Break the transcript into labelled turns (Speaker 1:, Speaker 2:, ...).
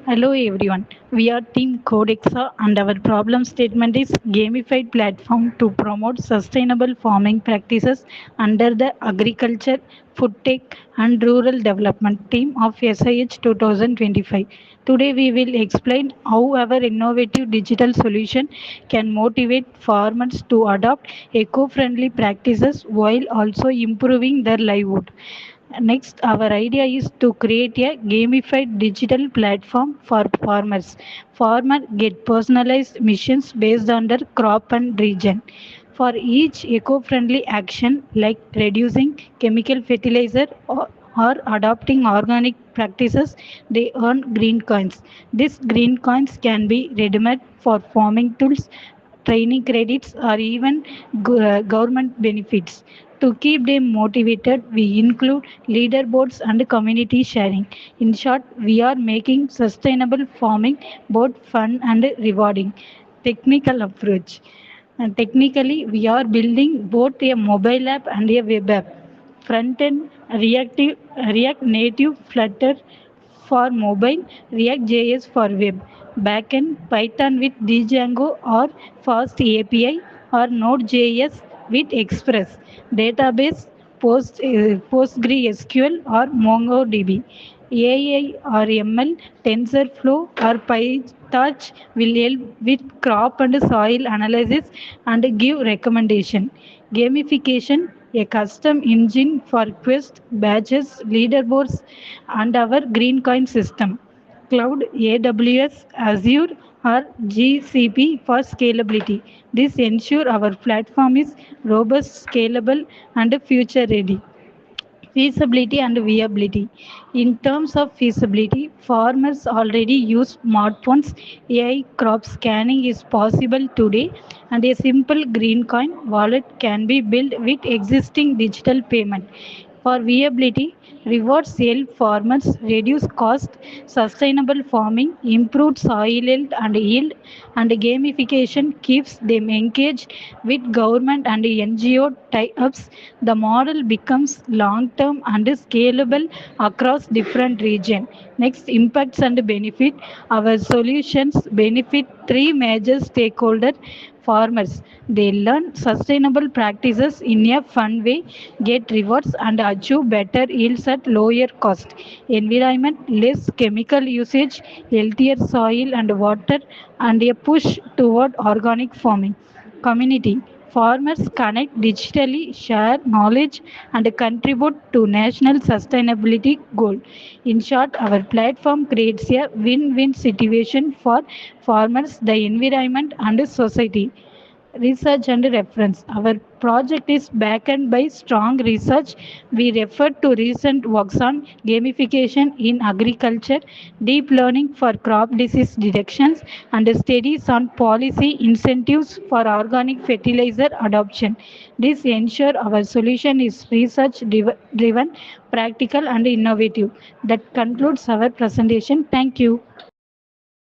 Speaker 1: Hello everyone. We are Team Codexa and our problem statement is gamified platform to promote sustainable farming practices under the Agriculture, Food Tech and Rural Development team of SIH 2025. Today we will explain how our innovative digital solution can motivate farmers to adopt eco-friendly practices while also improving their livelihood. Next, our idea is to create a gamified digital platform for farmers. Farmers get personalized missions based on their crop and region. For each eco-friendly action like reducing chemical fertilizer or adopting organic practices, they earn green coins. These green coins can be redeemed for farming tools, training credits, or even government benefits. To keep them motivated, we include leaderboards and community sharing. In short, we are making sustainable farming both fun and rewarding. Technical approach. Technically, we are building both a mobile app and a web app. Front end React Native Flutter for mobile, React.js for web. Backend Python with Django or Fast API or Node.js with Express. Database PostgreSQL or MongoDB. AI or ML, TensorFlow or PyTorch will help with crop and soil analysis and give recommendation. Gamification, a custom engine for quest, badges, leaderboards, and our green coin system. Cloud, AWS, Azure, or GCP for scalability. This ensure our platform is robust, scalable, and future ready. Feasibility and viability. In terms of feasibility, farmers already use smartphones. AI crop scanning is possible today, and a simple green coin wallet can be built with existing digital payment. For viability, rewards help farmers reduce cost, sustainable farming, improved soil health and yield, and gamification keeps them engaged with government and NGO tie-ups. The model becomes long-term and scalable across different regions. Next, impacts and benefit. Our solutions benefit three major stakeholders. Farmers, they learn sustainable practices in a fun way, get rewards and achieve better yields at lower cost. Environment, less chemical usage, healthier soil and water, and a push toward organic farming. Community, farmers connect digitally, share knowledge, and contribute to national sustainability goal. In short, our platform creates a win-win situation for farmers, the environment, and society. Research and reference. Our project is backed by strong research. We refer to recent works on gamification in agriculture, deep learning for crop disease detections, and studies on policy incentives for organic fertilizer adoption. This ensure our solution is research driven, practical, and innovative. That concludes our presentation. Thank you.